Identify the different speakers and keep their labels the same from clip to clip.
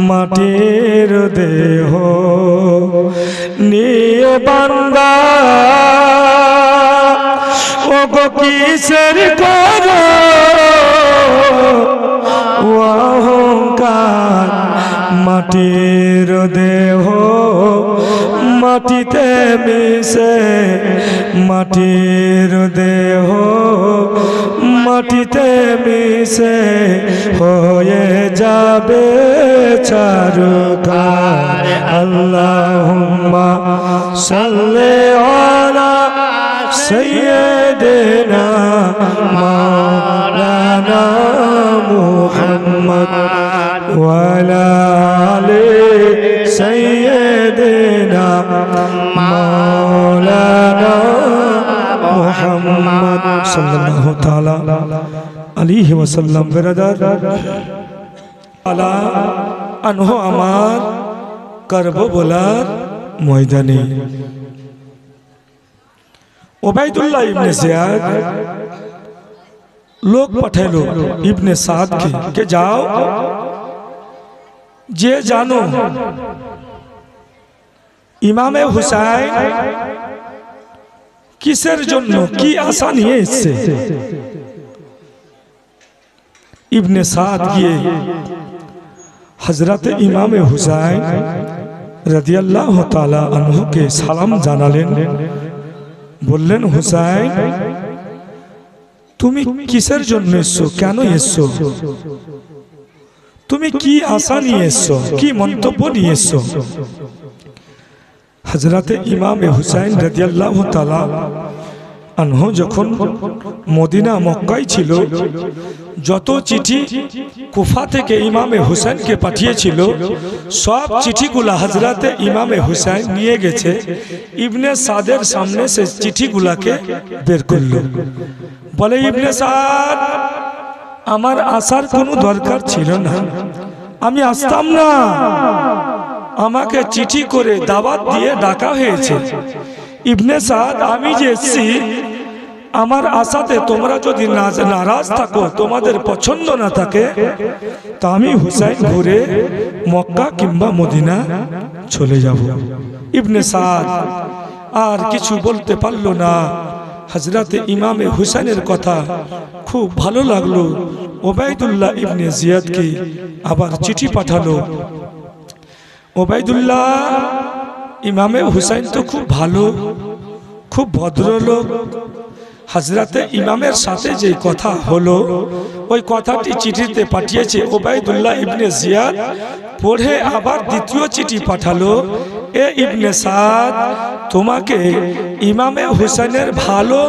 Speaker 1: মাটির দেহ নিয়ে বান্দা ও গো কিসের করো অহংকার মাটির দেহ মাটিতে মিশে মাটির দেহ মাটিতে মিশে হয়ে যাবে চারুকার আল্লাহুম্মা সাল্লি আলা সাইয়্যিদিনা মাওলানা মুহাম্মদ ওয়া আলা আলি সাইয়্যিদিনা মাওলানা মুহাম্মদ সাল্লাল্লাহু তাআলা আলাইহি ওয়াসাল্লাম। বেরাদার আলা আনহু আমার করব বলার ময়দানে ওবাইদুল্লাহ ইবনে জিয়াদ লোক পাঠালো ইবনে সাদ কে যাও যে জানো ইমামে হুসাইন কিসের জন্য কি আশা নিয়ে এসেছে। ইবনে সাদ গিয়ে হযরত ইমামে হুসাইন রাদিয়াল্লাহু তাআলা আনহু কে সালাম জানালেন। বললেন, হুসাইন তুমি কিসের জন্য এসছো, কেন এসছো, তুমি কি আশা নিয়ে এসছো, কি মন্তব্য নিয়ে এসছো। হযরত ইমামে হুসাইন রাদিয়াল্লাহু তাআলা আনহু যখন মদিনা মক্কায় ছিল, যত চিঠি কুফা থেকে ইমামে হুসাইনকে পাঠিয়েছিল সব চিঠিগুলা হযরত ইমামে হুসাইন নিয়ে গেছে। ইবনে সাদের সামনে সে চিঠিগুলাকে বের করলো। বলে, ইবনে সাদ আমার আসার কোনো দরকার ছিল না, আমি আসতাম না, আমাকে চিঠি করে দাওয়াত দিয়ে ডাকা হয়েছে। ইবনে সাদ আমি যে এসেছি আমার আশাতে তোমরা যদি নারাজ থাকো, তোমাদের পছন্দ না থাকে, তা আমি হুসাইন ঘুরে মক্কা কিংবা মদিনা চলে যাব। ইবনে সাদ আর কিছু বলতে পারলো না। হযরত ইমামে হুসাইনের কথা খুব ভালো লাগলো। ওবাইদুল্লাহ ইবনে জিয়াদকে আবার চিঠি পাঠালো। ওবাইদুল্লাহ ইমামে হুসাইন তো খুব ভালো, খুব ভদ্রলোক, হযরতে ইমামের সাথে যে কথা হলো ওই কথাটি চিঠিতে পাঠিয়েছে। ওবাইদুল্লাহ ইবনে জিয়াদ পড়ে আবার দ্বিতীয় চিঠি পাঠালো, এ ইবনে সাদ তোমাকে ইমামে হুসাইনের ভালো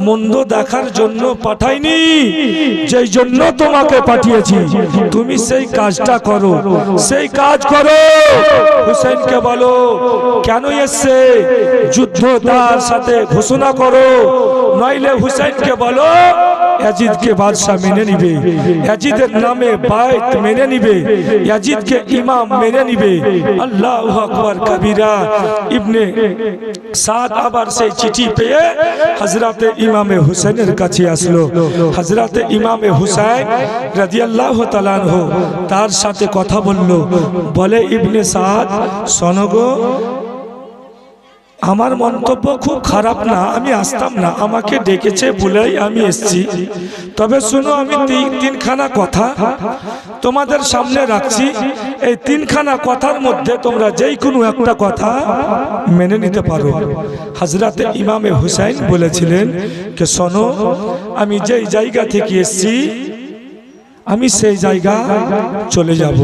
Speaker 1: মন্দ দেখার জন্য পাঠাইনি, যেই জন্য তোমাকে পাঠিয়েছি তুমি সেই কাজটা করো, সেই কাজ করো। হুসাইনকে বলো কেন এসছে, যুদ্ধ তার সাথে ঘোষণা করো, নইলে হুসাইনকে বলো ইয়াজিদকে বাদশা মেনে নিবে, ইয়াজিদের নামে বায়ত মেনে নিবে, ইয়াজিদকে ইমাম মেনে নিবে। আল্লাহু আকবার কবীরা। ইবনে সাদ আবার সেই চিঠি পেয়ে হযরতে ইমামে হুসাইনের কাছে আসলো। হযরতে ইমামে হুসাইন রাদিয়াল্লাহু তাআলা আনহু তার সাথে কথা বলল। বলে, ইবনে সাদ শোনো গো, আমার মন্তব্য খুব খারাপ না, আমি আসতাম না, আমাকে ডেকেছে বলেই আমি এসেছি। তবে শুনো, আমি তিনখানা কথা তোমাদের সামনে রাখছি, এই তিনখানা কথার মধ্যে তোমরা যেই কোনো একটা কথা মেনে নিতে পারো। হযরতে ইমামে হুসাইন বলেছিলেন যে শোনো, আমি যেই জায়গা থেকে এসেছি আমি সেই জায়গা চলে যাব,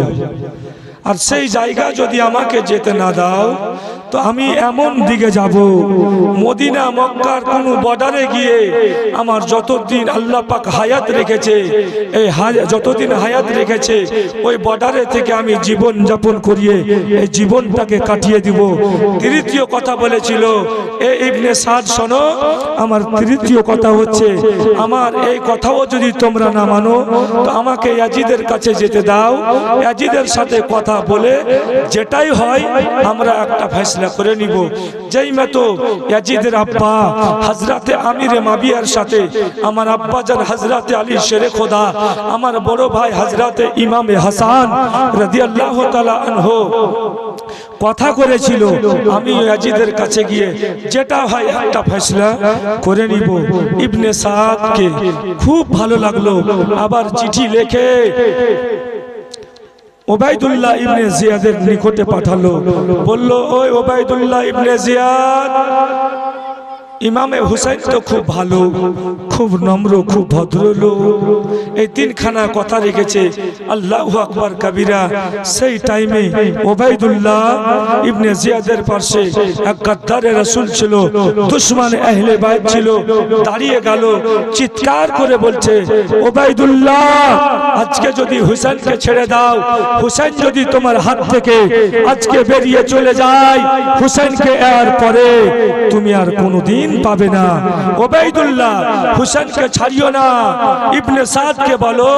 Speaker 1: আর সেই জায়গা যদি আমাকে যেতে না দাও তো আমি এমন দিকে যাব, মদিনা মক্কার কোন বর্ডারে গিয়ে আমার যতদিন আল্লাহ পাক হায়াত রেখেছে, এই যতদিন হায়াত রেখেছে ওই বর্ডারে থেকে আমি জীবন যাপন করিয়ে এই জীবনটাকে কাটিয়ে দিব। তৃতীয় কথা বলেছিল, এ ইবনে সাদ শোনো, আমার তৃতীয় কথা হচ্ছে, আমার এই কথাও যদি তোমরা না মানো তো আমাকে ইয়াজিদের কাছে যেতে দাও, ইয়াজিদের সাথে কথা বলে যেটাই হয় আমরা একটা ফয়সালা ফয়সলা করে নিব। যেই মতো ইয়াজিদের আব্বা হযরতে আমির মাবিয়ার সাথে আমার আব্বা জান হযরতে আলী শেরে খোদা, আমার বড় ভাই হযরতে ইমামে হাসান রাদিয়াল্লাহু তাআলা আনহু কথা করেছিল, আমি ইয়াজিদের কাছে গিয়ে যেটা হয় একটা ফয়সলা করে নিব। ইবনে সাদকে খুব ভালো লাগলো, আবার চিঠি লিখে ওবাইদুল্লাহ ইবনে জিয়াদের নিকটে পাঠালো। বলল, ওই ওবাইদুল্লাহ ইবনে জিয়াদ, ইমামে হুসাইন তো খুব ভালো, খুব নম্র, খুব ভদ্র লোক, এই তিনখানা কথা রেখেছে। আল্লাহু আকবার কবিরা। সেই টাইমে ওবাইদুল্লাহ ইবনে জিয়াদের পাশে এক গাদ্দারে রাসূল ছিল, দুশমন আহলে বাইত ছিল, দাঁড়িয়ে গেল, চিৎকার করে বলছে, ওবাইদুল্লাহ, আজকে যদি হুসাইনকে ছেড়ে দাও, হুসাইন যদি তোমার হাত থেকে আজকে বেরিয়ে চলে যায়, হুসাইনকে এর পরে তুমি আর কোনোদিন পাবে না। ওবাইদুল্লাহ, হুসাইনকে ছাড়িও না। ইবনে সাদকে বলো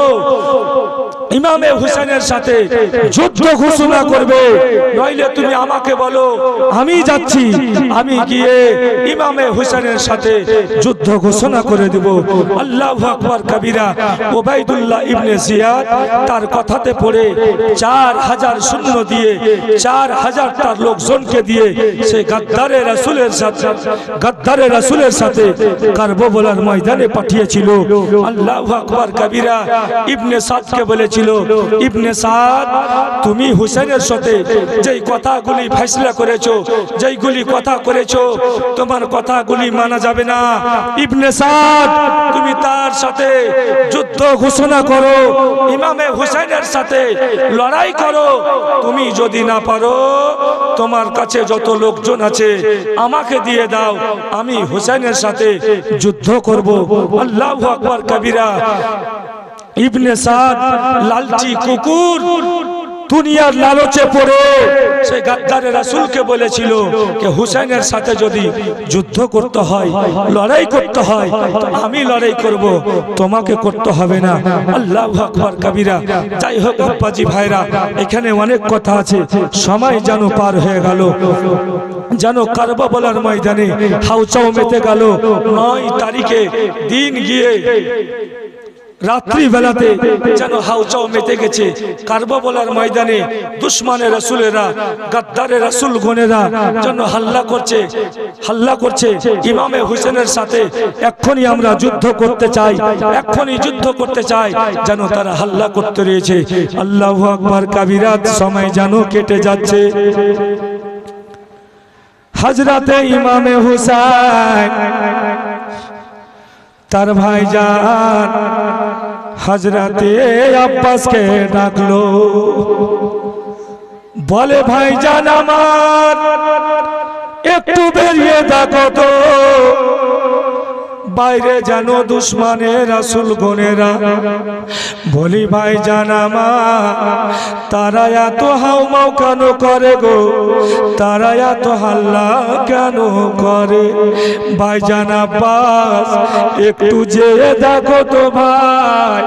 Speaker 1: ইমামে হুসাইনের সাথে যুদ্ধ ঘোষণা করবে, নইলে তুমি আমাকে বলো, আমি যাচ্ছি, আমি গিয়ে ইমামে হুসাইনের সাথে যুদ্ধ ঘোষণা করে দেব। আল্লাহু আকবার কবিরা। ওবাইদুল্লাহ ইবনে জিয়াদ তার কথাতে পড়ে 4000 সৈন্য দিয়ে, 4000 তার লোকজনকে দিয়ে সে গাদ্দারে রাসূলের সাথে কারবালার ময়দানে পাঠিয়েছিল। আল্লাহু আকবার কবিরা। ইবনে সাদকে বলেছিল, ইবনে সাদ, তুমি হুসাইনের সাথে যেই কথাগুলি ফয়সলা করেছো, যেইগুলি কথা করেছো, তোমার কথাগুলি মানা যাবে না। ইবনে সাদ, তুমি তার সাথে যুদ্ধ ঘোষণা করো, ইমামে হুসাইনের সাথে লড়াই করো। তুমি যদি না পারো, তোমার কাছে যত লোকজন আছে আমাকে দিয়ে দাও, আমি হুসাইনের সাথে যুদ্ধ করব। আল্লাহু আকবার কবিরা। ইবনে সাদ লালচি কুকুর, দুনিয়ার লালচে পড়ে সে গাদ্দারে রাসূলকে বলেছিল যে হুসাইনের সাথে যদি যুদ্ধ করতে হয়, লড়াই করতে হয়, তো আমি লড়াই করব, তোমাকে করতে হবে না। আল্লাহু আকবার কবিরা। যাই হোক আব্বাজি ভাইরা, এখানে অনেক কথা আছে, সময় যেন পার হয়ে গেল, যেন কারবালার ময়দানে হাউচাও মেতে গেল। 9 তারিখে দিন গিয়ে রাত্রি বেলাতে যেন হাউচাও মেতে গেছে কারবালার ময়দানে। দুশমনে রাসূলেরা, গাদ্দারে রাসূল গনেরা যেন হাল্লা করছে ইমামে হুসেনের সাথে, এক্ষুনি আমরা যুদ্ধ করতে চাই, এক্ষুনি যুদ্ধ করতে চাই, যেন তারা হাল্লা করতে রয়েছে। আল্লাহু আকবার কবিরা। সময় যেন কেটে যাচ্ছে। হযরতে ইমামে হুসাইন তার ভাইজান হযরতে আব্বাসকে ডাকলো, বলে, ভাইজান আমার, একটু বেরিয়ে দেখো তো, বাইরে যেন দুশমনে রাসূল গনেরা। বলি, ভাইজান আমার, তারা এত হাউমাউ কেন করে গো, তারা এত হাল্লা কেন করে? ভাইজান আব্বাস, একটু যেয়ে দেখো তো ভাই,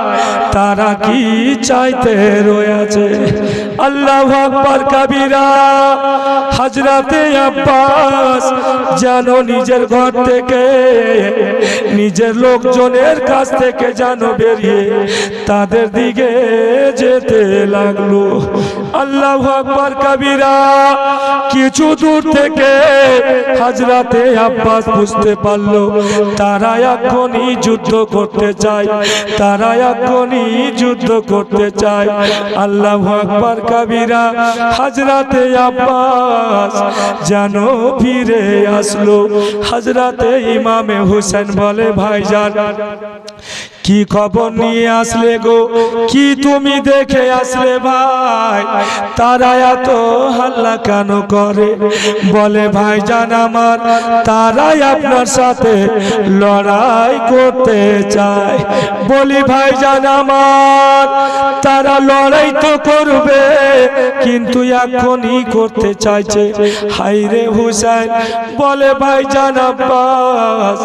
Speaker 1: তারা কি চাইতে রয়েছে। আল্লাহু আকবার কবিরা। হযরতে আব্বাস যেন নিজের ঘর থেকে, নিজের লোকজনের কাছ থেকে যেন বেরিয়ে তাদের দিকে যেতে লাগলো। আল্লাহু আকবার কবিরা। কিছু দূর থেকে হযরতে আব্বাস বুঝতে পারলো তারা এখনই যুদ্ধ করতে চায়, তারা এখনই যুদ্ধ করতে চায়। আল্লাহু আকবার কবিরা। হযরতে আব্বাস যেন ফিরে আসলো। হযরতে ইমামে হুসেন বলে, ভাইজান, কি খবর নিয়ে আসলে গো, কি তুমি দেখে আসলে ভাই, তারা এত হাল্লা কেন করে? বলে, ভাইজান আমার, তারাই আপনার সাথে লড়াই করতে চায়। বলি, ভাইজান আমার, তারা লড়াই তো করবে, কিন্তু এখনই করতে চাইছে। হায়রে হুসাইন বলে ভাইজান আব্বাস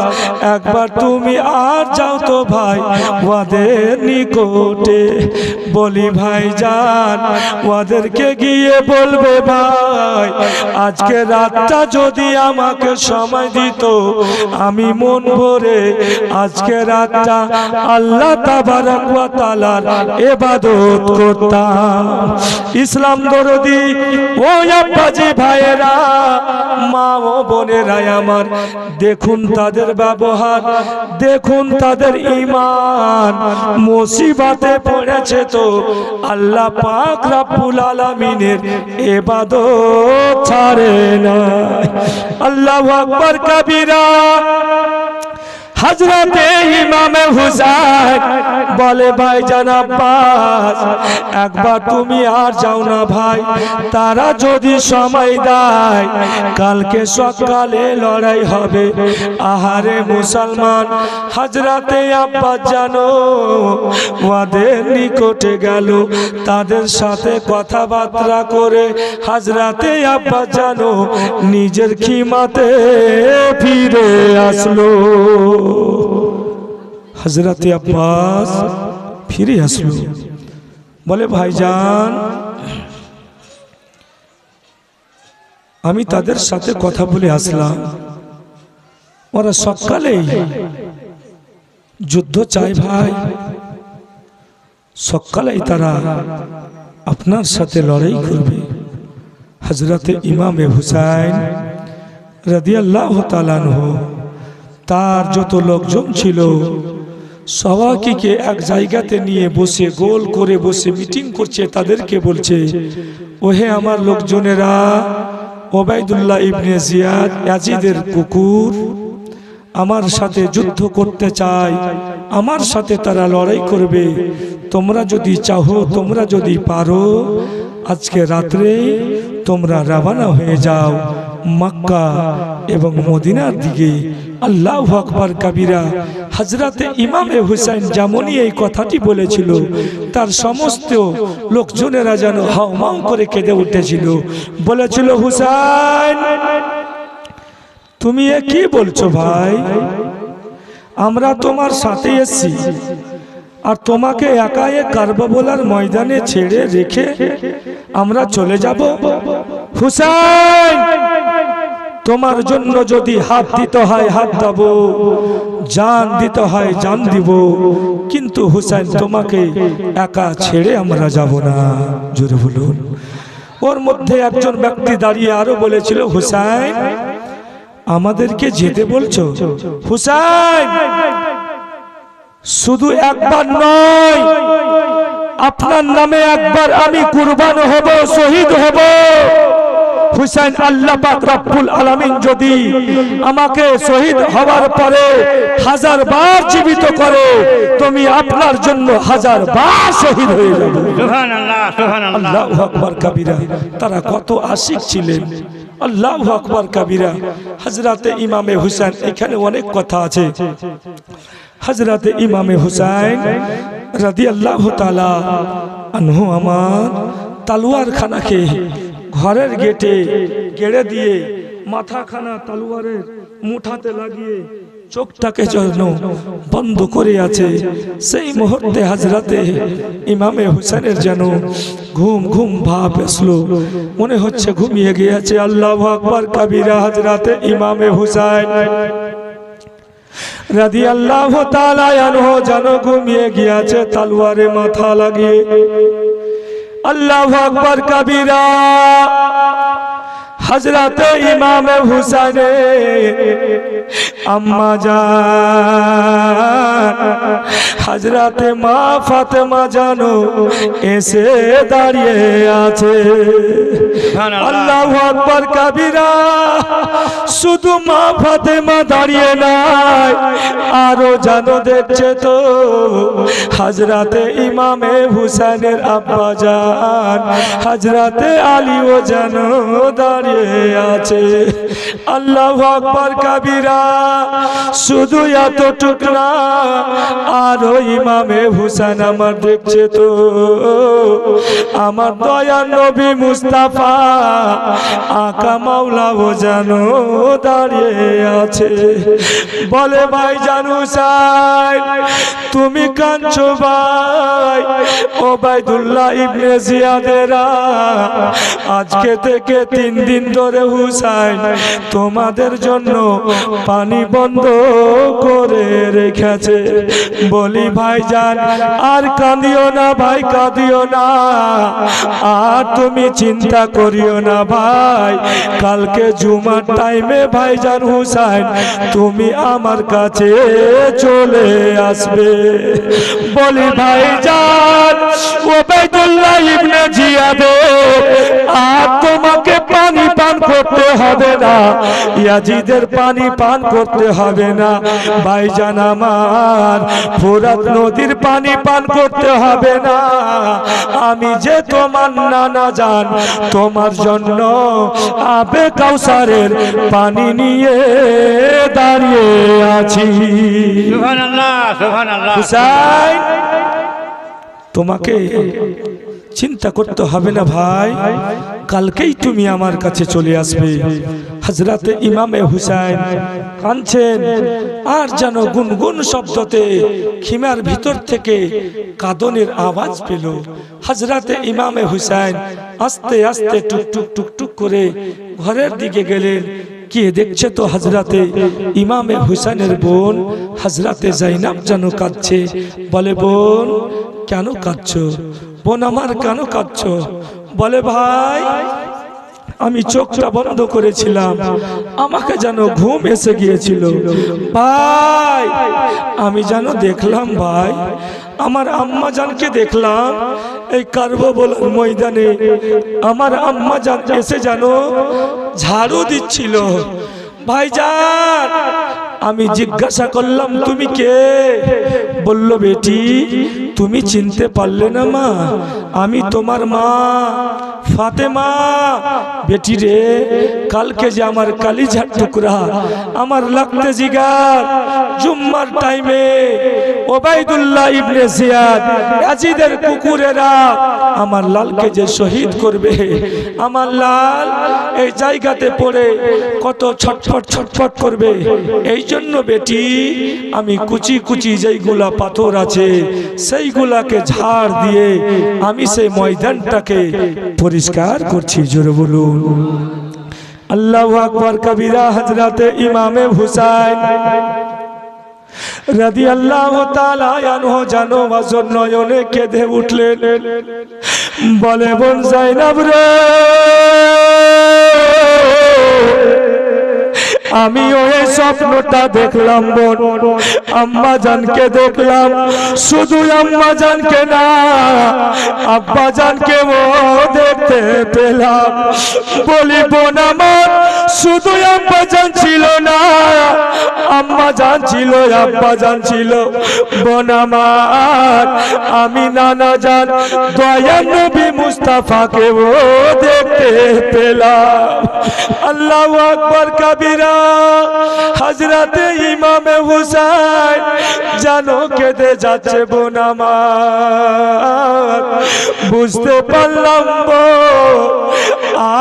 Speaker 1: একবার তুমি আর যাও তো ভাই ওদের নিকটে। বলি ভাইজান ওদেরকে গিয়ে বলবে ভাই আজকে রাতটা যদি আমাকে সময় দিত আমি মন ভরে আজকে রাতটা আল্লাহ তাবারক ওয়া তাআলার ইবাদত করতাম। ইসলাম দরদি ও আব্বাজি ভাইয়েরা, মা ও বোনেরা আমার, দেখুন তাদের ব্যবহার, দেখুন তাদের ঈমান। মুসিবতে পড়েছে তো আল্লাহ পাক রব্বুল আলামিনের ইবাদত ছাড়ে না। আল্লাহু আকবার কবীরা। হযরতে ইমামে হুসাইন বলে ভাইজান আব্বাস একবার তুমি আর যাও না ভাই, তারা যদি সময় দেয় কালকে সকালে লড়াই হবে। আহারে মুসলমান, হযরতে আব্বাস জানো ওদের নিকটে গেল, তাদের সাথে কথাবার্তা করে হযরতে আব্বাস জানো নিজের খিমাতে ফিরে আসলো। হযরতে আব্বাস ফিরে আসলো, বলে ভাইজান আমি তাদের সাথে কথা বলে আসলাম, ওরা সকালেই যুদ্ধ চায় ভাই, সকালেই তারা আপনার সাথে লড়াই করবে। হযরতে ইমামে হুসাইন রাদিয়াল্লাহু তাআলা আনহু তার যত লোকজন ছিল সবাইকে এক জায়গাতে নিয়ে বসে গোল করে বসে মিটিং করছে, তাদেরকে বলছে ওহে আমার লোকজনেরা, ওবাইদুল্লাহ ইবনে জিয়াদ ইয়াজিদের কুকুর আমার সাথে যুদ্ধ করতে চায়, আমার সাথে তারা লড়াই করবে। তোমরা যদি চাও, তোমরা যদি পারো, আজকে রাত্রে তোমরা রওনা হয়ে যাও মক্কা এবং মদিনার দিকে। আল্লাহু আকবার কবীরা। হযরতে ইমামে হুসাইন যেমনই এই কথাটি বলেছিল তার সমস্ত লোকজনেরা যেন হাউমাউ করে কেঁদে উঠেছিল, বলেছিল হুসাইন তুমি এ কি বলছো ভাই, আমরা তোমার সাথে এসেছি আর তোমাকে একা কারবালার ময়দানে ছেড়ে রেখে আমরা চলে যাব? হুসাইন তোমার জন্য যদি হাত দিতে হয় হাত দেব, জান দিতে হয় জান দিব, কিন্তু হুসাইন তোমাকে একা ছেড়ে আমরা যাব না। জোরে বলুন। ওর মধ্যে একজন ব্যক্তি দাঁড়িয়ে আরো বলেছিল হুসাইন আমাদেরকে যেতে বলছো? হুসাইন শুধু একবার নয়, আপনার নামে একবার আমি কুরবান হব, শহীদ হব। হুসাইন আল্লাহ পাক রব্বুল আলামিন যদি আমাকে শহীদ হওয়ার পরে 1000 বার জীবিত করে, তুমি আপনার জন্য 1000 বার শহীদ হয়ে যাবে। সুবহানাল্লাহ, সুবহানাল্লাহ। আল্লাহু আকবার কবীরা। তারা কত আশিক ছিলেন। আল্লাহু আকবার কবীরা। হযরতে ইমামে হুসাইন, এখানে অনেক কথা আছে। হযরতে ইমামে হুসাইন রাদিয়াল্লাহু তাআলা আনহু আমার তলোয়ার খানাকে ঘরের গেটে গেড়ে দিয়ে মাথাখানা তলোয়ারের মুঠাতে লাগিয়ে চোখটাকে যেন বন্ধ করে আছে। সেই মুহূর্তে হযরতে ইমামে হুসাইনের যেন ঘুম ঘুম ভাব আসলো, মনে হচ্ছে ঘুমিয়ে গিয়েছে। আল্লাহু আকবার কবীরা। হযরতে ইমামে হুসাইন রাদিয়াল্লাহু তাআলা আনহু যেন ঘুমিয়ে গিয়েছে তলোয়ারে মাথা লাগিয়ে। আল্লাহু আকবার কবীরা। হযরতে ইমামে হুসাইনে আম্মা জান হযরতে মা ফাতেমা জানো এসে দাঁড়িয়ে আছে। আল্লাহু আকবার কবীরা। শুধু মা ফাতেমা দাঁড়িয়ে নাই, আরো জানো দেখছে তো হযরতে ইমামে হুসাইনের আব্বা জান হযরতে আলীও জানো দাঁড়িয়ে দাঁড়িয়ে আছে। আল্লাহু আকবার কাবীরা। শুধু এতটুক না, আর ওই ইমামে হুসাইন আমার দেখছে তো আমার দয়ার নবী মুস্তাফা আকা মাওলাও যেন দাঁড়িয়ে আছে। বলে ভাইজান হুসাইন তুমি কাঁদছো ভাই? ওবাইদুল্লাহ ইবনে জিয়াদেরা আজকে থেকে 3 দিন ধরে হুসাইন তোমাদের জন্য পানি বন্ধ করে রেখেছে। বলি ভাইজান আর কাঁদিও না ভাই, কাঁদিও না, আর তুমি চিন্তা করিও না ভাই। কালকে জুমার টাইমে ভাইজান হুসাইন তুমি আমার কাছে চলে আসবে। বলি ভাইজান ওবাইদুল্লাহ ইবনে জিয়াদ আর তোমাকে পানি পান করতে হবে না, ইয়াজিদের পানি পান করতে হবে না ভাইজান আমার, ফোরাত নদীর পানি পান করতে হবে না। আমি যে তোমার নানা জান তোমার জন্য আবে কাউসারের পানি নিয়ে দাঁড়িয়ে আছি।
Speaker 2: সুবহানাল্লাহ সুবহানাল্লাহ।
Speaker 1: হুসাইন তোমাকে চিন্তা করতে হবে না ভাই, কালকেই তুমি আমার কাছে চলে আসবে। হযরতে ইমামে হুসাইন কাঁদছেন, আর যেন গুনগুন শব্দতে খিমার ভিতর থেকে কাঁদনের আওয়াজ পেল। হযরতে ইমামে হুসাইন আস্তে আস্তে টুকটুক টুকটুক করে ঘরের দিকে গেলেন। কি দেখছে তো হযরতে ইমামে হুসাইনের বোন হযরতে জাইনাব যেন কাঁদছে। বলে বোন কেন কাঁদছো? বোন আমার কেন কাঁদছো? বলে ভাই আমি চোখটা বন্ধ করেছিলাম, আমাকে যেন ঘুম এসে গিয়েছিল ভাই। আমি যেন দেখলাম ভাই আমার আম্মা জানকে দেখলাম এই কারবালার ময়দানে। আমার আম্মা জান এসে যেন ঝাড়ু দিচ্ছিল ভাইজান। আমি জিজ্ঞাসা করলাম তুমি কে? বলল বেটি তুমি চিনতে পারলে না মা, আমি তোমার মা ফাতেমা। বেটি রে কালকে যে আমার কালিজার টুকরা আমার লাগতে জিগার জুম্মার টাইমে ওবাইদুল্লাহ ইবনে জিয়াদ ইয়াজিদের কুকুরেরা আমার লালকে যে শহীদ করবে, আমার লাল এই জায়গাতে পড়ে কত ছটফট ছটফট করবে। এই জন্য বেটি আমি কুচি কুচি যেইগুলা পাথর আছে সেইগুলাকে ঝাড় দিয়ে আমি সেই ময়দানটাকে পরিষ্কার করছি। জোরে বলুন আল্লাহু আকবার কবীরা। হযরতে ইমামে হুসাইন রাদিয়াল্লাহু তাআলা আনহু জানো ওয়াজর নয়নে কেঁদে উঠলেন। বলে বোন জাইনাব রে আমি ওই স্বপ্নটা দেখলাম বোন, আম্মা জানকে দেখলাম, শুধু আম্মা জানকে না আব্বা জানকে ও দেখতে পেলাম। বলি বোন আমার শুধু আব্বা জান ছিল না, আম্মা জান ছিল, আব্বা জান ছিল। বোন আমার আমি নানা জান দয়ার নবী মুস্তাফাকে ও দেখতে পেলাম। আল্লাহু আকবার কবীরা। হযরতে ইমামে হুসাইন জানো কেঁদে যাচ্ছে বোন আমার। বুঝতে পারলাম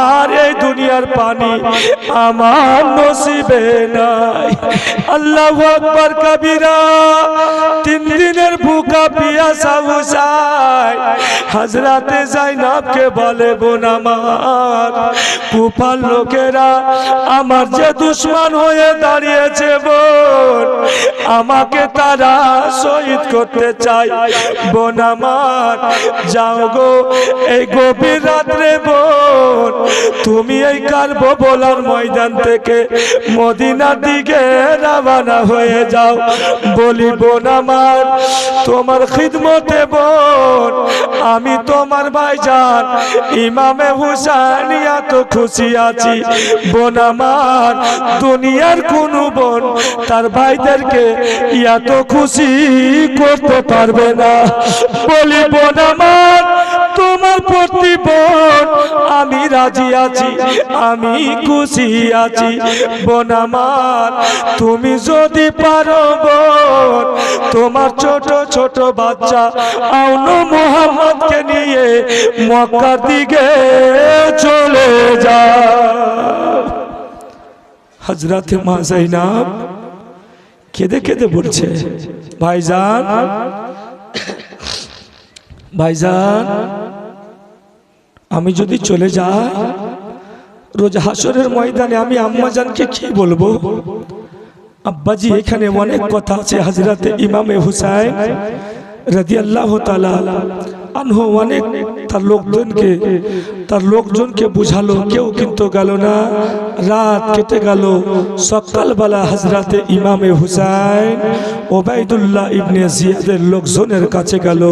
Speaker 1: আর এই দুনিয়ার পানি আমার নসিবে নাই। আল্লাহু আকবার কবীরা। 3 দিনের ভুকা পিয়াসা হুসাইন হযরতে জাইনাবকে বলে বোন আমার কুফার লোকেরা আমার যে দুশমন হয়ে দাঁড়িয়েছে বোন, আমাকে তারা শহীদ করতে চায়। বোন আমার যাও গো এই গভীর রাত্রে বোন তুমি এই কারবালার ময়দান থেকে মদিনার দিকে রওনা হয়ে যাও। বলি বোন আমার তোমার খিদমতে বোন আমি তোমার ভাইজান ইমামে হুসাইন এত খুশি আছি। বোন আমার দুনিয়ার কোন বোন তার ভাইদেরকে এত খুশি করতে পারবে না। বলি বোন আমার তোমার প্রতি বোন আমি রাজি আছি, আমি খুশি আছি বোন আমার। তুমি যদি পারো বোন, তোমার ছোট ছোট বাচ্চা আউনো মুহাম্মদকে নিয়ে মক্কার দিকে চলে যাও। হযরতে মা যায়েনব কেঁদে কেঁদে বলছে, ভাইজান ভাইজান, আমি যদি চলে যাই রোজ হাসরের ময়দানে আমি আম্মাজানকে কি বলবো? আব্বাজি এখানে অনেক কথা আছে। হযরতে ইমামে হুসাইন রাদিয়াল্লাহু তাআলা আনহু অনেক তার লোকজনকে বুঝালো, কেউ কিন্তু গেল না। রাত কেটে গেল, সকালবেলা হযরতে ইমামে হুসাইন ওবাইদুল্লাহ ইবনে জিয়াদের লোকজনের কাছে গেল।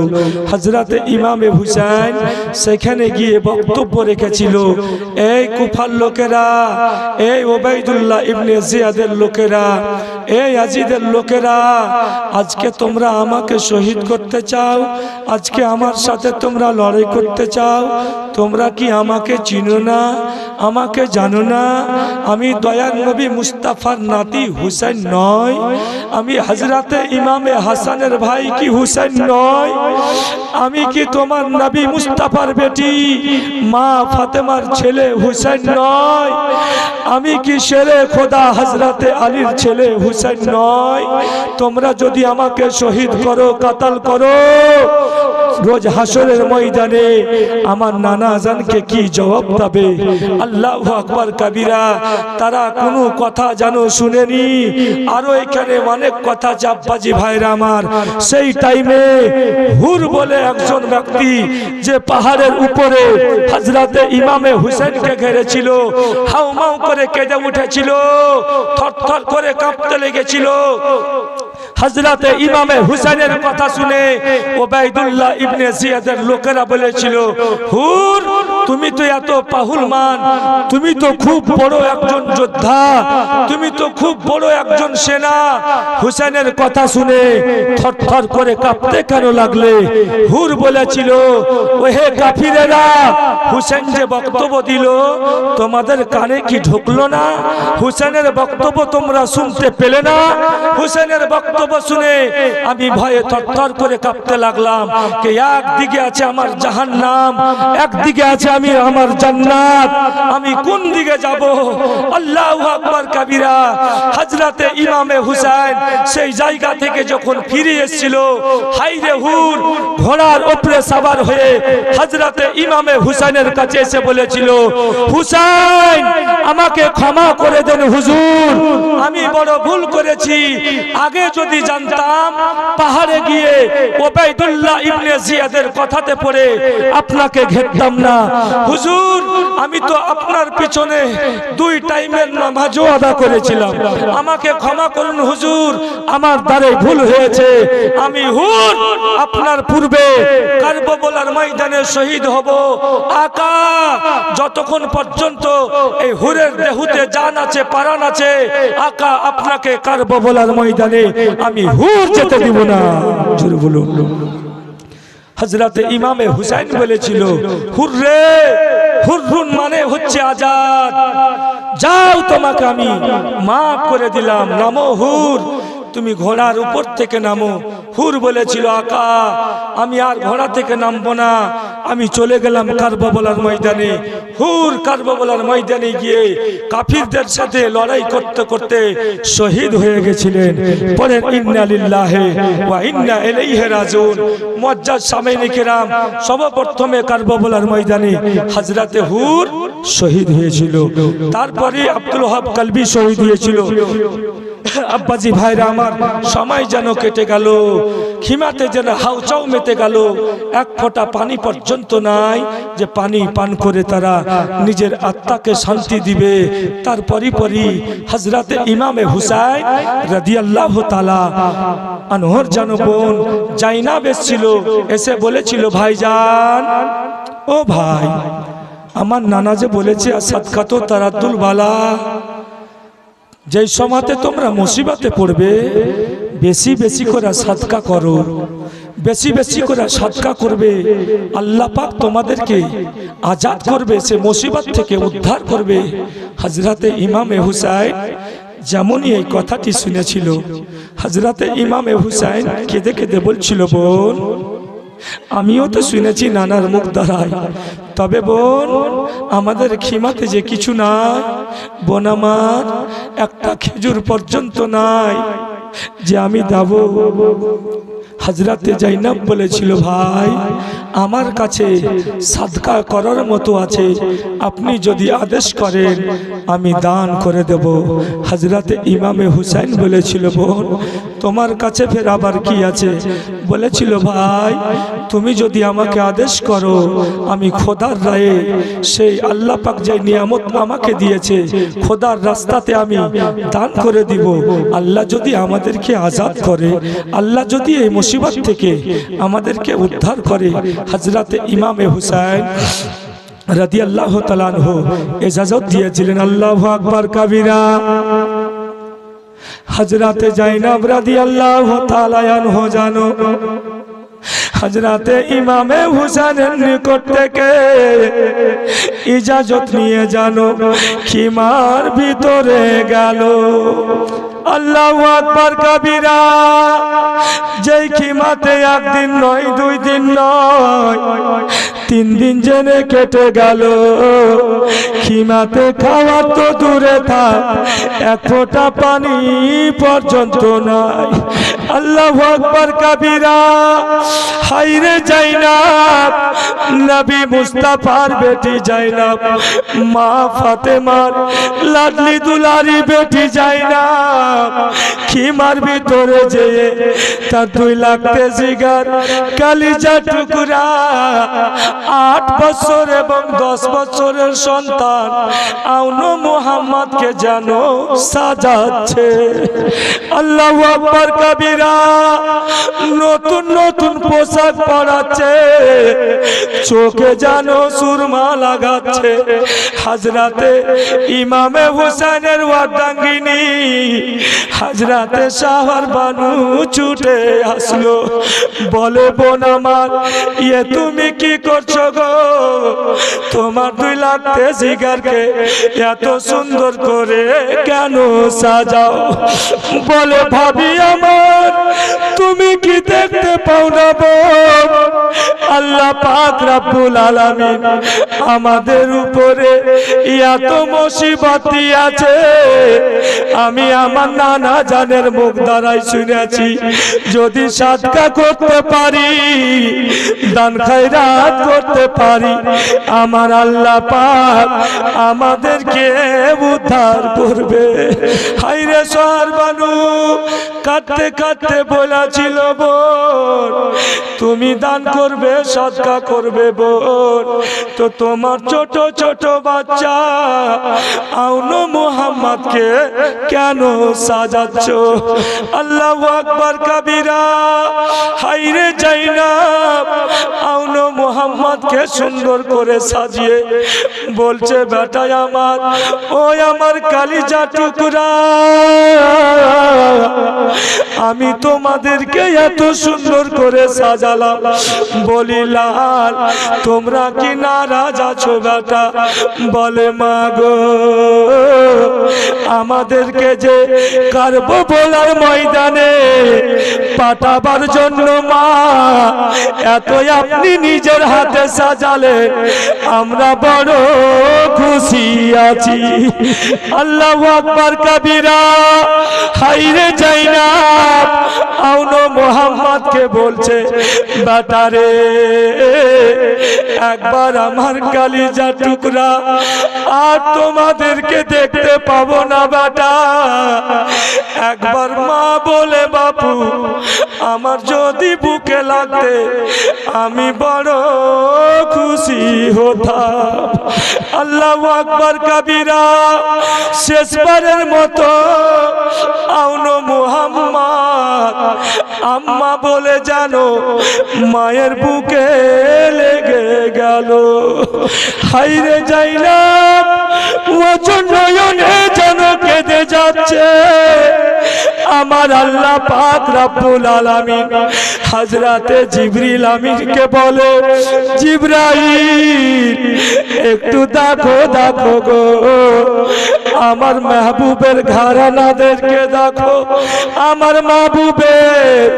Speaker 1: হযরতে ইমামে হুসাইন সেখানে গিয়ে বক্তব্য রেখেছিল, এই কুফার লোকেরা, এই ওবাইদুল্লাহ ইবনে জিয়াদের লোকেরা, এই ইয়াজিদের লোকেরা, আজকে তোমরা আমাকে শহীদ করতে চাও, আজকে আমার সাথে তোমরা লড়াই করতে চাও। তোমরা কি আমাকে চিনো না, আমাকে জানো না? আমি দয়ার নবী মুস্তাফার নাতি হুসাইন নয়? আমি হযরতে ইমামে হাসানের ভাই কি হুসাইন নয়? আমি কি তোমার নবী মুস্তাফার বেটি মা ফাতেমার ছেলে হুসাইন নয়? আমি কি শেরে খোদা হযরতে আলীর ছেলে হুসাইন নয়? তোমরা যদি আমাকে শহীদ করো, কাতাল করো, রোজ হাসরের ময়দানে আমার নানা জানকে কি জবাব দেবে? আল্লাহু আকবার কবিরা। তারা কোনো কথা জানো শুনেনি। আরো এখানে অনেক কথা চাপবাজি ভাইরা আমার। সেই টাইমে হুর বলে একজন ব্যক্তি যে পাহাড়ের উপরে হযরতে ইমামে হুসাইনকে ঘিরেছিল, হাউমাউ করে কেঁদে উঠেছিল, থরথর করে কাঁপতে লেগেছিল। হযরতে ইমামে হুসাইনের কথা শুনে ওবাইদুল্লাহ ইবনে জিয়াদের লোকেরা বলেছিল, হুর তুমি তো এত পাহুলমান, তুমি তো খুব বড় একজন যোদ্ধা, তুমি তো খুব বড় একজন সেনা, হুসাইনের কথা শুনে থরথর করে কাঁপতে কেন লাগলে? হুর বলেছিল, ওহে কাফিরেরা, হুসাইন যে বক্তব্য দিল তোমাদের কানে কি ঢুকলো না? হুসাইনের বক্তব্য তোমরা শুনতে পেলে না? হুসাইনের বক্তব্য শুনে আমি ভয়ে থরথর করে কাঁপতে লাগলাম। কে একদিকে আছে আমার জাহান্নাম, একদিকে আছে আমি আমার জান্নাত, আমি কোন দিকে যাব? আল্লাহু আকবার কবিরা। হযরতে ইমামে হুসাইন সেই জায়গা থেকে যখন ফিরে এসেছিল, হাইরে হুর ঘোড়ার উপরে সওয়ার হয়ে হযরতে ইমামে হুসাইনের কাছে এসে বলেছিল, হুসাইন আমাকে ক্ষমা করে দেন হুজুর, আমি বড় ভুল করেছি। আগে যদি জানতাম পাহাড়ে গিয়ে ওবাইদুল্লাহ ইবনে জিয়াদের কথাতে পড়ে আপনাকে ঘেরতাম না। হুজুর আমি তো আপনার পিছনে 2 টাইমের নামাজও আদা করেছিলাম, আমাকে ক্ষমা করুন হুজুর, আমার দ্বারে ভুল হয়েছে। আমি হুর আপনার পূর্বে কারবালার ময়দানে শহীদ হব। আকা যতক্ষণ পর্যন্ত এই হুরের দেহুতে জান আছে, প্রাণ আছে, আকা আপনাকে কারবালার ময়দানে আমি হুর যেতে দিব না। জোরে বলুন। হযরতে ইমামে হুসাইন বলেছিল, হুররে, হুররুন মানে হচ্ছে আজাদ, যাও তোমাকে আমি মাফ করে দিলাম, নামো হুর, তুমি ঘোড়ার উপর থেকে নামো। হুর বলেছিল, আকা আমি আর ঘোড়া থেকে নামবো না, আমি চলে গেলাম কারবালার ময়দানে। হুর কারবালার ময়দানে গিয়ে কাফিরদের সাথে লড়াই করতে করতে শহীদ হয়ে গেছিলেন। পড়েন ইন্না লিল্লাহি ওয়া ইন্না ইলাইহি রাজিউন। মুআজ্জাজ সামিঈন কিরাম, সর্বপ্রথমে কারবালার ময়দানে হযরতে হুর শহীদ হয়েছিল, তারপরে আব্দুল ওয়াহাব কলবি শহীদ হয়েছিল। আব্বাজি ভাইরা আমার, সময় যেন কেটে গেল, খিমাতে যেন হাউচাও মেতে গেল, এক ফোঁটা পানি পর্যন্ত নাই যে পানি পান করে তারা নিজের আত্মাকে শান্তি দিবে। তারপরই হযরতে ইমামে হুসাইন রাদিয়াল্লাহু তাআলা আনহুর বোন জাইনাব এসেছিল, এসে বলেছিল, ভাইজান, ও ভাই, আমার নানা যে বলেছে সাদকাতু তারাদ্দুল বালা, যেই সময়তে তোমরা মুসিবতে পড়বে বেশি বেশি করে সাদকা করো, বেশি বেশি করে সদকা করবে, আল্লাহ পাক তোমাদেরকে আজাদ করবে, সে মুসিবত থেকে উদ্ধার করবে। হযরতে ইমামে হুসাইন যেমনই এই কথাটি শুনেছিল, হযরতে ইমামে হুসাইন কেঁদে কেঁদে বলছিল, বোন আমিও তো শুনেছি নানার মুখ দ্বারায়, তবে বোন আমাদের খিমাতে যে কিছু নাই, বোন আমার একটা খেজুর পর্যন্ত নাই যে আমি দেবো। হযরতে জাইনাব বলেছিল, ভাই আমার কাছে সাদকা করার মতো আছে, আপনি যদি আদেশ করেন আমি দান করে দেব। হযরতে ইমামে হুসাইন বলেছিল, বোন তোমার কাছে ফের আবার কি আছে? বলেছিল, ভাই তুমি যদি আমাকে আদেশ করো, আমি খোদার রায়ে সেই আল্লাহ পাক যে নিয়ামত আমাকে দিয়েছে, খোদার রাস্তাতে আমি দান করে দিব। আল্লাহ যদি আমাদেরকে আজাদ করে, আল্লাহ যদি এই মুসিবত থেকে আমাদেরকে উদ্ধার করে। হযরতে ইমামে হুসাইন রাদিয়াল্লাহু তাআলা আনহু ইজাজত দিয়েছিলেন। আল্লাহু আকবার কাবীরা। হযরতে জাইনাব রাদিয়াল্লাহু তাআলা আনহু জানো, হযরতে ইমামে হুসাইনের নিকট থেকে ইজাজত নিয়ে জানো খিমার ভিতরে গেল। আল্লাহু আকবার কাবীরা। যেই খিমাতে একদিন নয়, 2 দিন নয়, 3 দিন জেনে কেটে গেল। খিমাতে খাওয়া তো দূরে থাক, এক ফোঁটা পানি পর্যন্ত নাই। আল্লাহু আকবার কাবীরা। হায়রে জাইনাব, নবী মুস্তাফার বেটি জাইনাব, মা ফাতেমার লাডলি দুলারি বেটি জাইনাব, খিমার ভিতরে যেয়ে তার 2 লাখ জিগার কালিজা টুকরা 8 বছর এবং 10 বছরের সন্তান আউনো মুহাম্মদকে যেন সাজাচ্ছে। আল্লাহু আকবার কাবীরা। নতুন নতুন পোশাক পরাচ্ছে, চোখে যেন সুরমা লাগাচ্ছে। হযরতে ইমামে হুসাইনের ওয়ার্দাঙ্গিনী হযরতে শাহর বানু ছুটে আসলো, বলে বোন আমার ইয়ে তুমি কি করছো গো? তোমার 2 লাখ জিগারকে এত সুন্দর করে কেন সাজাও? বলে ভাবি আমার তুমি কি দেখতে পাও না বোন? আল্লাহ পাক রব্বুল আলামিন আমাদের উপরে এত মুসিবত দিয়েছে, আমি আমার নানা জানের মুখ দ্বারাই শুনেছি, যদি সাদকা করতে পারি, দান খায়রাত করতে পারি, আমার আল্লাহ পাক আমাদেরকে উদ্ধার করবে। হায়রে শহর বানু কাঁদতে কাঁদতে বলেছিল, বোন তুমি দান করবে, সাদকা করবে বোন, তো তোমার ছোট ছোট বাচ্চা আউনো মুহাম্মদকে কেন সাজাচ্ছ? আল্লাহু আকবার কাবীরা। হায়রে জাইনাব আউনো মুহাম্মদকে সুন্দর করে সাজিয়ে বলছে, বেটা আমার, ওই আমার কালিজা টুকরা, আমি তোমাদেরকে এত সুন্দর করে সাজালাম, বলি লাল তোমরা কি নারাজ আছো বেটা? বলে মা গো, আমাদেরকে যে কারবালার ময়দানে পাঠাবার জন্য মা এত আপনি নিজের হাতে সাজালে, আমরা বড় খুশি আছি। আল্লাহু আকবার কাবীরা। হায়রে জাইনাব আউনো মুহাম্মদকে বলছে, বেটা রে একবার আমার কালিজা টুকরা আর তোমাদেরকে দেখতে পাবো না বেটা। একবার মা বলে, বাপু আমার যদি বুকে লাগতে আমি বড় খুশি হতাম। আল্লাহু আকবার কাবীরা। শেষবারের মতো আউনো মুহাম্মদ আম্মা বলে জানো মায়ের বুকে লেগে গেল। হায়রে জাইনাব ওজন নয়নে যেন কেঁদে যাচ্ছে, আমার আল্লাহ পাক রব্বুল আলামিন হযরতে জিবরিল আমিনকে বলে, জিবরাইল একটু দেখো দেখো গো, আমার মাহবুবের ঘরানাদেরকে দেখো, আমার মাহবুবের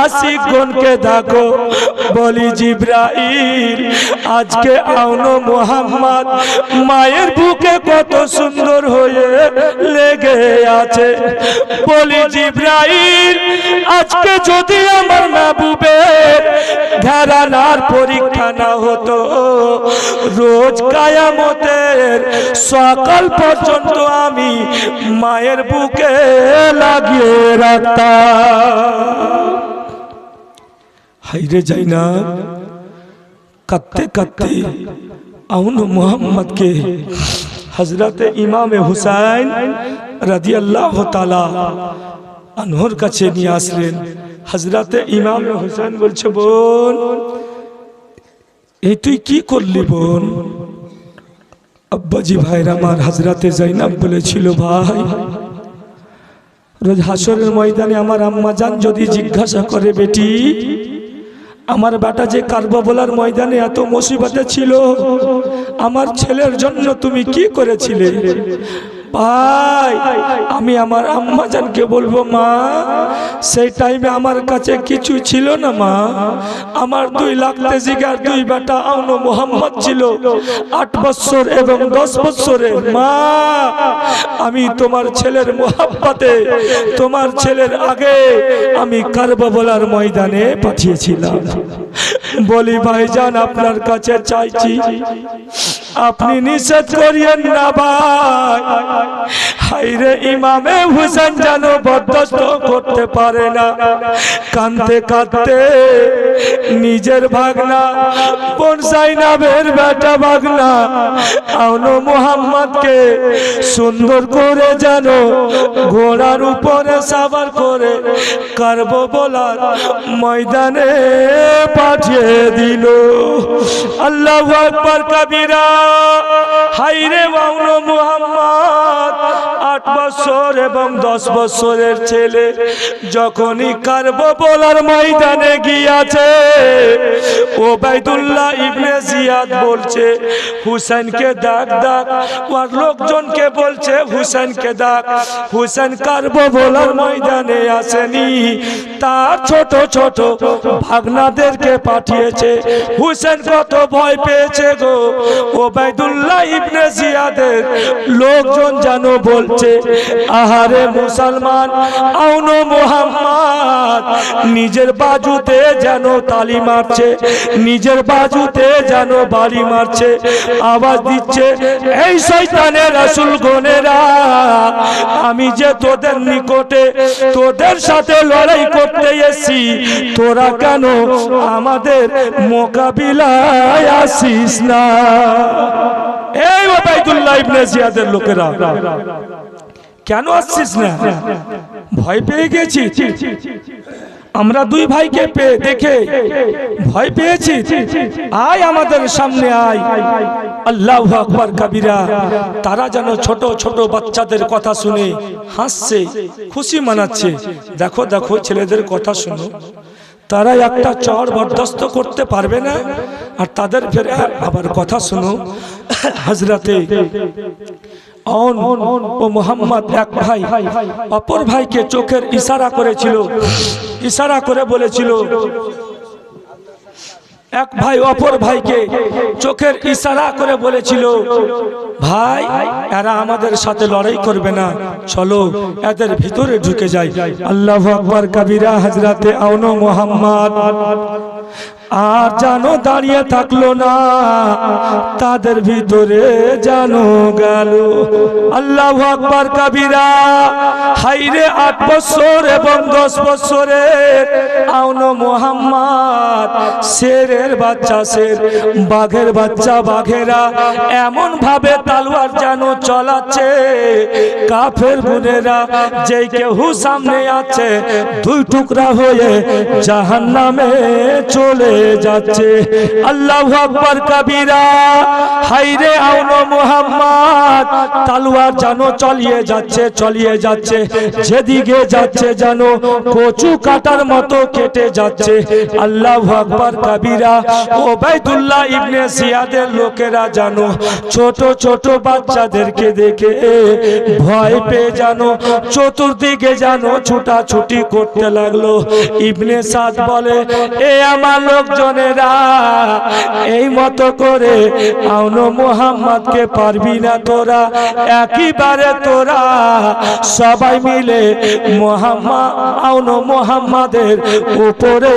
Speaker 1: আশিকগণকে দেখো। বলি জিবরাইল আজকে আউনো মুহাম্মদ মায়ের বুকে কত সুন্দর হয়ে লেগে আছে। বলি জিবরাইল আজকে যদি আমার মাহবুবের ঘরানার পরীক্ষা না হতো, রোজ কিয়ামতের সকাল পর্যন্ত আমি মায়ের বুকে লাগিয়ে রাখতাম। হাইরে যাই না, কাঁদতে কাঁদতে আউনো মুহাম্মদ কে হযরতে ইমামে হুসাইন রাদিয়াল্লাহু তাআলা আনহুর কাছে নিয়ে আসলেন। হযরতে ইমামে হুসাইন বলছে, বোন এই তুই কি করলি বোন? আব্বাজি ভাইর আমার হযরতে যায়েনব বলেছিল, ভাই রোজ হাসরের ময়দানে আমার আম্মা জান যদি জিজ্ঞাসা করে, বেটি আমার বেটা যে কারবালার ময়দানে এত মুসিবতে ছিল, আমার ছেলের জন্য তুমি কি করেছিলে? ভাই আমি আমার আম্মা জানকে বলবো, মা সেই টাইমে আমার কাছে কিছু ছিল না মা, আমার 2 লাখ তেজিগার 2 বেটা আউনো মুহাম্মদ ছিল, 8 বছর এবং 10 বছরের। মা আমি তোমার ছেলের মোহাব্বতে তোমার ছেলের আগে আমি কারবালার ময়দানে পাঠিয়েছিলাম। বলি ভাইজান আপনার কাছে চাইছি আপনি নিষেধ করিয়েন না ভাই। হায়রে ইমামে হুসাইন যেন বরদাস্ত করতে পারে না, কাঁদতে কাঁদতে নিজের ভাগনা বোন যায়েনবের বেটা ভাগনা আউনো মুহাম্মদকে সুন্দর করে যেন ঘোড়ার উপরে সাবার করে কারবালার ময়দানে পাঠিয়ে দিল। আল্লাহু আকবার কবীরা। হায়রে আউনো মুহাম্মদ 8 বছর এবং 10 বছরের ছেলে যখনই কারবালার ময়দানে গিয়েছে, ওবাইদুল্লাহ ইবনে জিয়াদ বলছে, হুসাইনকে ডাক ডাক। ওর লোকজনকে বলছে, হুসাইনকে ডাক। হুসাইন কারবালার ময়দানে আসেনি, তার ছোট ছোট ভাগনাদেরকে পাঠিয়েছে। হুসাইন কত ভয় পেয়েছে গো। ওবাইদুল্লাহ ইবনে জিয়াদের লোকজন যেন বলছে, আহারে মুসলমান আউনো মুহাম্মদ নিজের বাজুতে যেন তালি মারছে, নিজের বাজুতে যেন বাড়ি মারছে, আওয়াজ দিচ্ছে, এই শয়তানের রাসূল গনেরা, আমি যে তোদের নিকটে তোদের সাথে লড়াই করতে এসেছি, তোরা কেন আমাদের মোকাবিলায় আসিস না? এই ওবাইদুল্লাহ ইবনে জিয়াদের লোকেরা, কেন আসছিস না? ভয় পেয়ে গেছি আমরা, 2 ভাইকে দেখে ভয় পেয়েছি, আয় আমাদের সামনে আয়। আল্লাহু আকবার কবীরা। তারা যেন ছোট ছোট বাচ্চাদের কথা শুনে হাসছে, খুশি মানাচ্ছে। দেখো দেখো ছেলেদের কথা শুনো, তারা একটা চর বরদাস্ত করতে পারবে না, আর তাদের ফের আবার কথা শুনো। হযরতে আউন ও মুহাম্মদ এক ভাই অপর ভাইকে চোখের ইশারা করেছিল, ইশারা করে বলেছিল, এক ভাই অপর ভাইকে চোখের ইশারা করে বলেছিল, ভাই এরা আমাদের সাথে লড়াই করবে না, চলো এদের ভিতরে ঢুকে যাই। আল্লাহু আকবার কবীরা। হযরতে আউনো মুহাম্মদ আর জানো দাঁড়িয়ে থাকলো না, তাদের ভিতরে জানো গেল। আল্লাহু আকবার কবীরা। হায়রে 8 বছর এবং 10 বছরের আউনো মুহাম্মদ শেরের বাচ্চা শের, বাঘের বাচ্চা বাঘেরা এমন ভাবে তলোয়ার যেন চালাচ্ছে, কাফের গুনেরা যেই কেউ সামনে আছে 2 টুকরা হয়ে জাহান্নামে চলে যাচ্ছে। আল্লাহু আকবার কবীরা। হায়রে আউনো মুহাম্মদ তালুয়ার যেন চলিয়ে যাচ্ছে যেদিকে যাচ্ছে যেন কচু কাটার মতো কেটে যাচ্ছে। আল্লাহু আকবার কাবীরা। ওবাইদুল্লাহ ইবনে জিয়াদের লোকেরা জানো ছোট ছোট বাচ্চাদেরকে দেখে ভয় পেয়ে জানো চতুর্দিকে জানো ছুটাছুটি করতে লাগলো। ইবনে সাদ বলে, এ আমার লোকজনেরা, এই মতো করে আউনো মুহাম্মদকে পারবি না তোরা, একইবারে তোরা সবাই মিলে আউনো মুহাম্মাদের উপরে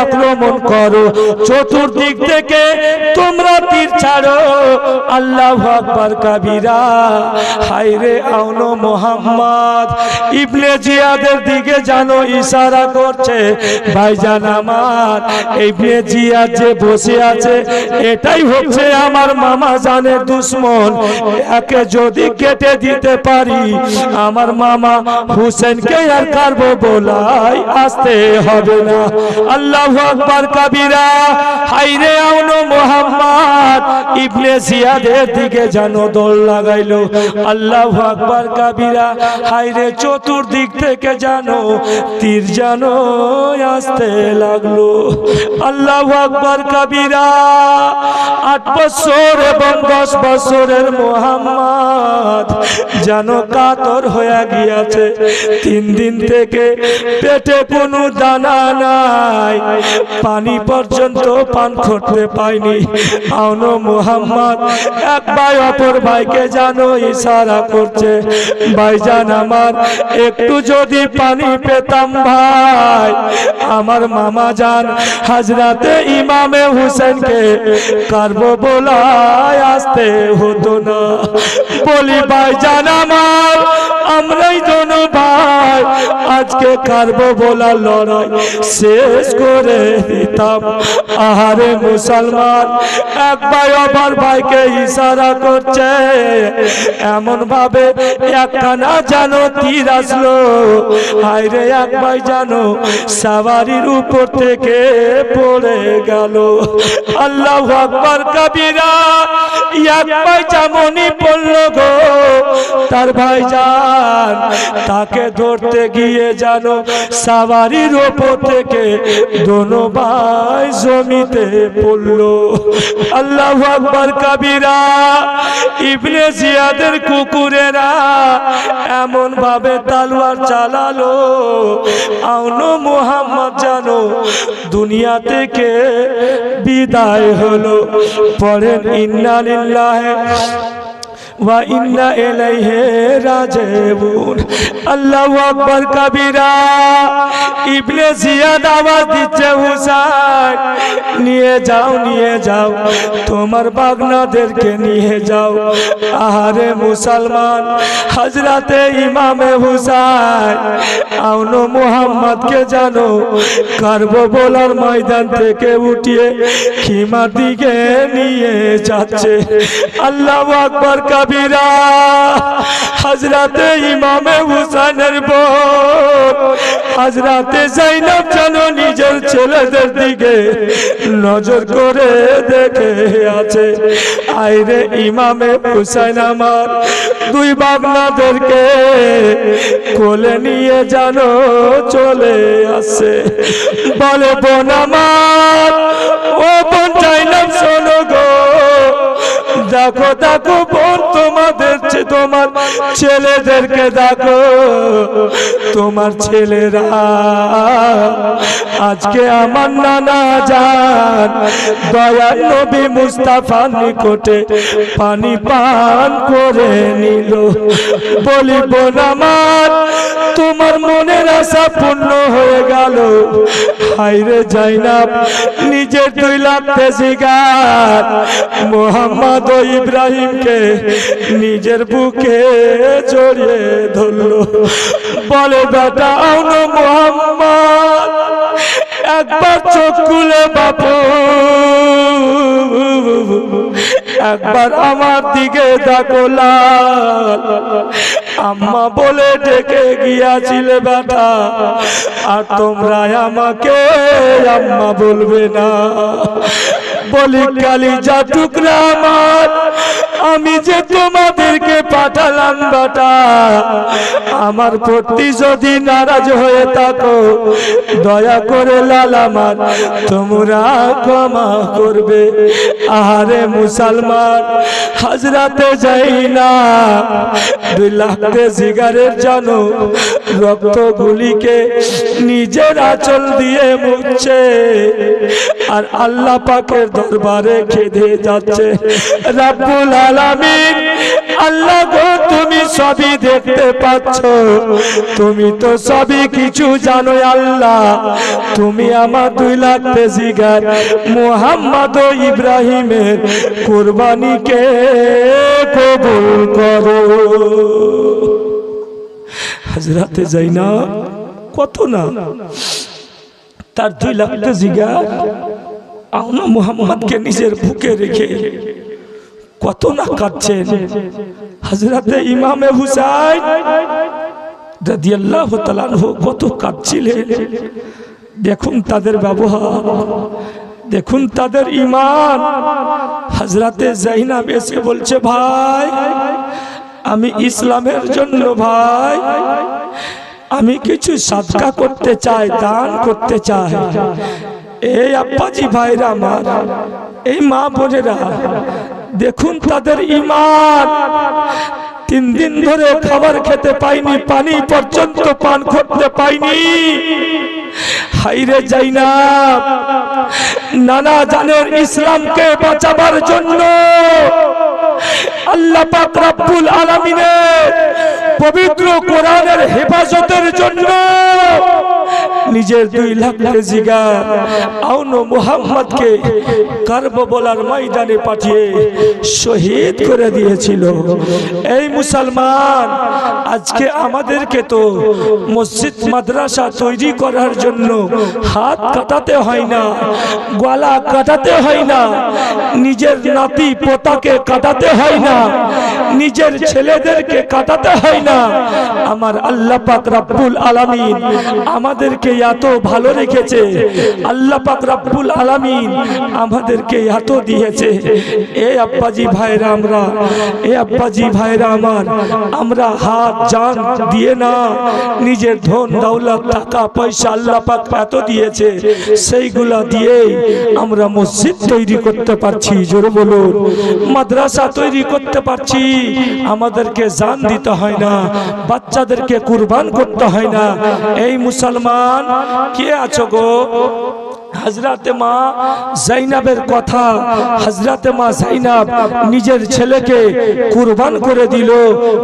Speaker 1: আক্রমণ করো, চতুর্দিক থেকে তোমরা তীর ছাড়ো। আল্লাহু আকবার কাবীরা। হায়রে আউনো মুহাম্মদ ইবনে জিয়াদের দিকে জানো ইশারা করছে। ভাইজান আমার, ইবনে জিয়াদ যে বসে আছে এটাই হচ্ছে আমার মামা জানের দুশ্মন, একে যদি কেটে দিতে পারি আমার মামা হুসেনকে আর কারবালায় আসতে হবে না। আল্লাহু আকবার কাবীরা। হায়রে আউনো মুহাম্মদ ইবনে জিয়াদের দিকে জানো দৌড় লাগাইলো। আল্লাহু আকবার কাবীরা। হায়রে চতুর্দিক থেকে জানো তীর জানো আসতে লাগলো। আল্লাহু আকবার কাবীরা। 8 বছর এবং 10 বছরের মুহাম্মদ জানো কাতর হয়ে গিয়েছে। 3 দিন থেকে পেটে কোনো দানা নাই, পানি পর্যন্ত পান করতে পায়নি। আউনো মুহাম্মদ এক ভাই অপর ভাইকে জানো ইশারা করছে, ভাইজান আমার একটু যদি পানি পেতাম ভাই, আমার মামা জান হযরতে ইমামে হুসেনকে কারবালায় আসতে হতো না। বলি ভাইজান আমার, আমরাই দোনো ভাই আজকে কারবালার লড়াই শেষ করে দিতাম। আহারে মুসলমান, এক ভাই অপর ভাইকে ইশারা করছে, এমন ভাবে একখানা জানো তীর আসলো। হায়রে এক ভাই জানো সাওয়ারির উপর থেকে পড়ে গেল। আল্লাহু আকবার কাবীরা। এক ভাই যেমনই পড়ল গো, তার ভাইজান তাকে ধরতে গিয়ে জানো সাওয়ারির উপর থেকে দোনো ভাই জমিতে পড়লো। আল্লাহু আকবার কাবীরা। ইবনে জিয়াদের কুকুরেরা এমন ভাবে তালওয়ার চালালো, আউনো মুহাম্মদ জানো দুনিয়া থেকে বিদায় হলো। পড়েন ইন্না লিল্লাহি ওয়া ইন্না ইলাইহি রাজিউন। আল্লাহু আকবার কাবীরা। ইবনে জিয়াদ আওয়াজ দিচ্ছে, হুসাইন নিয়ে যাও তোমার বাগনাদেরকে নিয়ে যাও। আহারে মুসলমান, হযরতে ইমামে হুসাইন আউনো মুহাম্মদকে জানো কারবালার ময়দান থেকে উঠিয়ে খিমার দিকে নিয়ে যাচ্ছে। আল্লাহু আকবার কাবীরা। হযরতে ইমামে হুসাইনের বোন হযরতে যায়েনব জানো নিজের ছেলেদের দিকে নজর করে দেখে আছে। আইরে ইমামে হুসাইন আমার দুই বাগনাদেরকে কোলে নিয়ে জানো চলে আসে। বলে বোন আমার, ও বোন যায়েনব শোনো গো, দেখো বোন তোমার ছেলেদেরকে দেখো, তোমার ছেলেরা আজকে আমার নানা জান দয়াল নবী মুস্তাফার নিকটে পানি পান করে নিল। বলি বোন আমার, তোমার মনের আশা পূর্ণ হয়ে গেল। হায়রে যায়েনব নিজের 2 লাখ তেজিগার মুহাম্মদ ও ইব্রাহিমকে নিজের বুকে জড়িয়ে ধরল। বলে বেটা আউনো মুহাম্মদ, একবার চোখ খুলে বাপু একবার আমার দিকে দেখো লাল। আম্মা বলে ডেকে গিয়াছিলে বেটা, আর তোমরা আমাকে আম্মা বলবে না। বলি কালিজা টুকরা আমার, আমি যে তোমাদেরকে পাঠালাম বেটা, আমার প্রতি যদি নারাজ হয়ে থাকো দয়া করে লাল আমার তোমরা ক্ষমা করবে। আহারে মুসলমান, হাজরাতে যাই না 2 লাখ জিগারের জানো রক্ত গুলিকে নিজের আঁচল দিয়ে মুছছে আর আল্লাহ পাকের দরবারে কেঁদে যাচ্ছে, রব্বুল আলামিন আল্লাহ গো তুমি সবই দেখতে পাচ্ছ, তুমি তো সবই কিছু জানো আল্লাহ, তুমি আমার 2 লাখ জিগার মুহাম্মদ ও ইব্রাহিমের কুরবানিকে কবুল করো। হযরতে যায়নাব কত না তার 2 লাখ জিগার আওনা মুহাম্মদকে নিজের বুকে রেখে কত না কাঁদছেন। হযরতে ইমামে হুসাইন রাদিয়াল্লাহু তাআলা আনহু কত কাঁদছিলেন। দেখুন তাদের ব্যবহার, দেখুন তাদের ঈমান। হযরতে যায়নাব এসে বলছে, ভাই আমি ইসলামের জন্য ভাই আমি কিছু সাদকা করতে চাই, দান করতে চাই। এই আব্বাজি ভাইরা আমার, এই মা বোনেরা, দেখুন তাদের ঈমান। 3 দিন ধরে খাবার খেতে পাইনি, পানি পর্যন্ত পান করতে পাইনি। হাইরে যায়নাব নানা জানের ইসলামকে বাঁচাবার জন্য আল্লাহ পাক রব্বুল আলামিনের পবিত্র কোরআনের হেফাজতের জন্য নিজের 2 লাখ জিগার আওনো মুহাম্মদকে কারবালার ময়দানে পাঠিয়ে শহীদ করে দিয়েছিল। এই মুসলমান, আজকে আমাদেরকে তো মসজিদ মাদ্রাসা তৈরি করার জন্য হাত কাটাতে হয় না, গলা কাটাতে হয় না, নিজের নাতি পোতাকে কাটাতে হয় না, নিজের ছেলেদেরকে কাটাতে হয় না। আমার আল্লাহ পাক রব্বুল আলামিন আমাদেরকে এত ভালো রেখেছে, আল্লাহ পাক রব্বুল আলামিন আমাদেরকে এত দিয়েছে। এই আব্বাজি ভাইরা আমরা, এই আব্বাজি ভাইরা আমার, আমরা হাত জান দিয়ে না, নিজের ধন দৌলত টাকা পয়সা আল্লাহ পাক এত দিয়েছে, সেইগুলা দিয়েই আমরা মসজিদ তৈরি করতে পারছি, জোরে বলুন, মাদ্রাসা তৈরি করতে পারছি। আমাদেরকে জান দিতে হয় না, বাচ্চাদেরকে কুরবান করতে হয় না। এই মুসলমান কে আছো গো? হযরতে মা যায়নাবের কথা, হযরতে মা যায়নাব নিজের ছেলেকে কুরবান করে দিল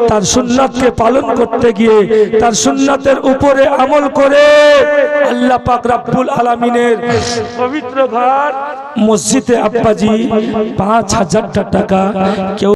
Speaker 1: তার সুন্নাতকে পালন করতে গিয়ে, তার সুন্নাতের উপরে আমল করে আল্লাহ পাক রব্বুল আলামিনের পবিত্র ঘর মসজিদে আব্বাজি 5000 টাকা কেউ